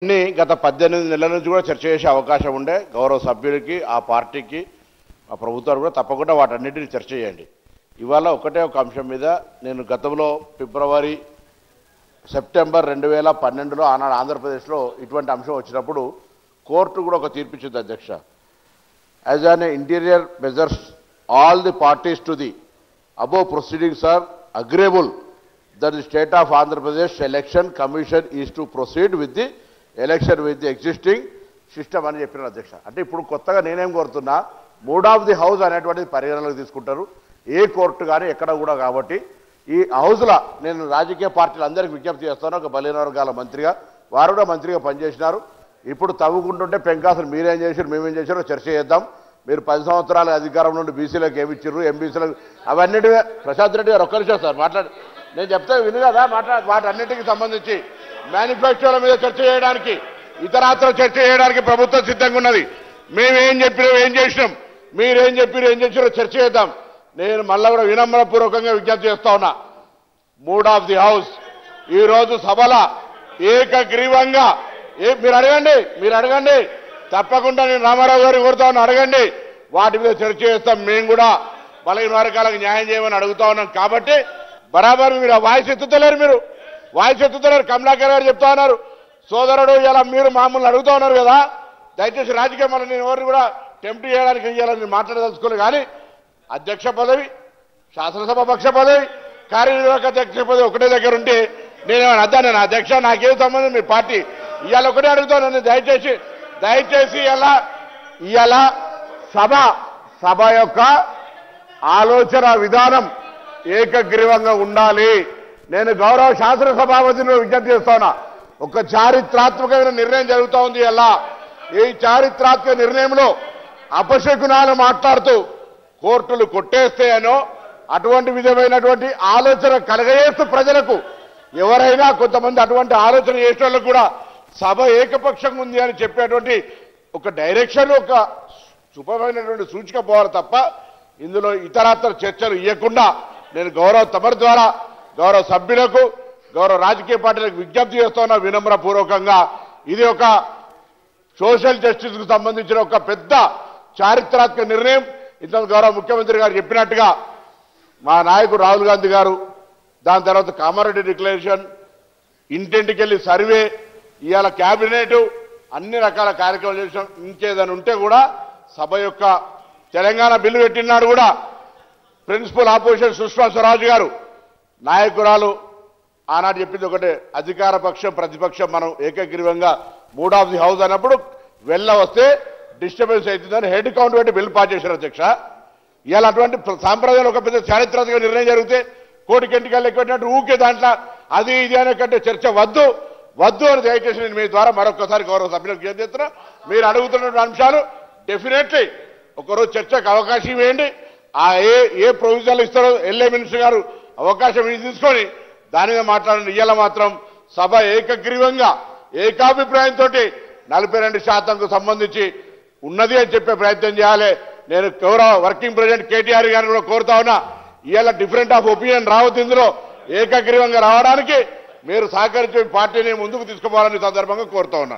గత 18 నెలల నుంచి కూడా చర్చ చేసే అవకాశం ఉండే గౌరవ సభ్యులకి ఆ పార్టీకి ఆ ప్రభుత్వాలు కూడా తప్పకుండా వాటన్నిటిని చర్చ చేయండి. ఇవాళ ఒకటే ఒక అంశం మీద నేను గతంలో ఫిబ్రవరి సెప్టెంబర్ 2012లో ఆనాడు ఆంధ్రప్రదేశ్లో ఇటువంటి అంశం వచ్చినప్పుడు కోర్టు కూడా ఒక తీర్పు ఇచ్చింది అధ్యక్ష. As an interior measures all the parties to the above proceedings are agreeable that the state of Andhra Pradesh election commission is to proceed with the election with the existing system అని చెప్పిన అధ్యక్ష. అంటే ఇప్పుడు కొత్తగా నేనేం కోరుతున్నా mood of the house అనేటువంటిది పరిగణలోకి తీసుకుంటారు ఏ కోర్టు కానీ ఎక్కడ కూడా. కాబట్టి ఈ హౌస్లో నేను రాజకీయ పార్టీలు అందరికీ విజ్ఞప్తి చేస్తాను. ఒక బలహీన వర్గాల మంత్రిగా వారు కూడా మంత్రిగా పనిచేసినారు. ఇప్పుడు తవ్వుకుంటుంటే పెంకాసులు మీరేం చేశారు మేమేం చేశారో చర్చ చేద్దాం. మీరు 10 సంవత్సరాల అధికారం నుండి బీసీలకు ఏమిచ్చారు ఎంబీసీలకు అవన్నిటి ప్రశాంత్ రెడ్డి గారు ఒక్క నిమిషం సార్ మాట్లాడు నేను చెప్తే విను కదా వాటన్నిటికి సంబంధించి మేనిఫెస్టోల మీద చర్చ చేయడానికి ఇతరాత్ర చర్చ చేయడానికి ప్రభుత్వం సిద్ధంగా ఉన్నది. మేమేం చెప్పినాం ఏం చేసినాం మీరేం చెప్పారు ఏం చేసారో చర్చ చేద్దాం. నేను మళ్ళా కూడా వినమ్రపూర్వకంగా విజ్ఞప్తి చేస్తా ఉన్నా. మూడ్ ఆఫ్ ది హౌస్ ఈరోజు సభల ఏకగ్రీవంగా మీరు అడగండి తప్పకుండా నేను రామారావు గారిని కోరుతా ఉన్నా అడగండి. వాటి మీద చర్చ చేస్తాం. మేము కూడా బలహీన వర్గాలకు న్యాయం చేయమని అడుగుతా ఉన్నాం. కాబట్టి బరాబర్ మీరు వాయిస్ ఎత్తుతలేరు. కమలాకర్ గారు చెప్తా ఉన్నారు సోదరుడు ఇలా మీరు మామూలు అడుగుతా ఉన్నారు కదా. దయచేసి రాజకీయం వల్ల నేను ఎవరిని కూడా టెంప్ట్ చేయడానికి ఇవ్వాలని మాట్లాడదలుచుకోలేదు. కానీ అధ్యక్ష పదవి శాసనసభ పక్ష పదవి కార్యనిర్వాహక అధ్యక్ష పదవి ఒకటే దగ్గర ఉంటే నేనేమన్నా అద్దాను అధ్యక్ష నాకేం సంబంధం మీ పార్టీ ఇవాళ ఒకటే అడుగుతాను. దయచేసి ఇలా సభ యొక్క ఆలోచన విధానం ఏకగ్రీవంగా ఉండాలి. నేను గౌరవ శాసనసభాపతిని విజ్ఞప్తి చేస్తున్నా. ఒక చారిత్రాత్మకమైన నిర్ణయం జరుగుతూ ఉంది. ఇలా ఈ చారిత్రాత్మక నిర్ణయంలో అపశకునాలు మాట్లాడుతూ కోర్టులు కొట్టేస్తాయనో అటువంటి విధమైనటువంటి ఆలోచన కలగజేస్తూ ప్రజలకు ఎవరైనా కొంతమంది అటువంటి ఆలోచన చేసే వాళ్ళకు కూడా సభ ఏకపక్షంగా ఉంది అని చెప్పేటువంటి ఒక డైరెక్షన్ ఒక శుభమైనటువంటి సూచిక పోవాలి తప్ప ఇందులో ఇతరత్ర చర్చలు ఇవ్వకుండా నేను తమరి ద్వారా గౌరవ సభ్యులకు గౌరవ రాజకీయ పార్టీలకు విజ్ఞప్తి చేస్తున్నా వినమ్రపూర్వకంగా. ఇది ఒక సోషల్ జస్టిస్కు సంబంధించిన ఒక పెద్ద చారిత్రాత్మక నిర్ణయం. ఇంత గౌరవ ముఖ్యమంత్రి గారు చెప్పినట్టుగా మా నాయకుడు రాహుల్ గాంధీ గారు దాని తర్వాత కామారెడ్డి డిక్లరేషన్ ఇంటింటికి వెళ్ళి సర్వే ఇవాళ క్యాబినెట్ అన్ని రకాల కార్యక్రమాలు చేసాం. ఇంకేదైనా ఉంటే కూడా సభ యొక్క తెలంగాణ బిల్లు పెట్టినాడు కూడా ప్రిన్సిపల్ ఆపోజిషన్ సుష్మా స్వరాజ్ గారు నాయకురాలు ఆనాడు చెప్పింది ఒకటే అధికార పక్షం ప్రతిపక్షం మనం ఏకగ్రీవంగా మూడ్ ఆఫ్ ది హౌస్ అన్నప్పుడు వస్తే డిస్టర్బెన్స్ అవుతుందని హెడ్ కౌంట్ పెట్టి బిల్లు పాస్ చేశారు అధ్యక్ష. ఇవాళ అటువంటి సాంప్రదాయాలు ఒక పెద్ద చారిత్రాత్మక నిర్ణయం జరిగితే కోటికెంటికల్ ఎక్కువట్టినట్టు ఊకే దాంట్లో అది ఇది అనే కంటే చర్చ వద్దు అని దయచేసి నేను మీ ద్వారా మరొకసారి గౌరవ సభ్యులకు చేస్తున్నా. మీరు అడుగుతున్న అంశాలు డెఫినెట్లీ ఒకరోజు చర్చకు అవకాశం ఇవ్వండి. ఆ ఏ ప్రొవిజన్లు ఇస్తారో ఎల్ఏ మినిస్టర్ గారు అవకాశం తీసుకొని దాని మీద మాట్లాడండి. ఇవాళ మాత్రం సభ ఏకగ్రీవంగా ఏకాభిప్రాయంతో 42% సంబంధించి ఉన్నది అని చెప్పే ప్రయత్నం చేయాలి. నేను గౌరవ వర్కింగ్ ప్రెసిడెంట్ కేటీఆర్ గారిని కూడా కోరుతా ఉన్నా ఇవాళ డిఫరెంట్ ఆఫ్ ఒపీనియన్ రావద్దు. ఇందులో ఏకగ్రీవంగా రావడానికి మీరు సహకరించే పార్టీని ముందుకు తీసుకుపోవాలని సందర్భంగా కోరుతా ఉన్నా.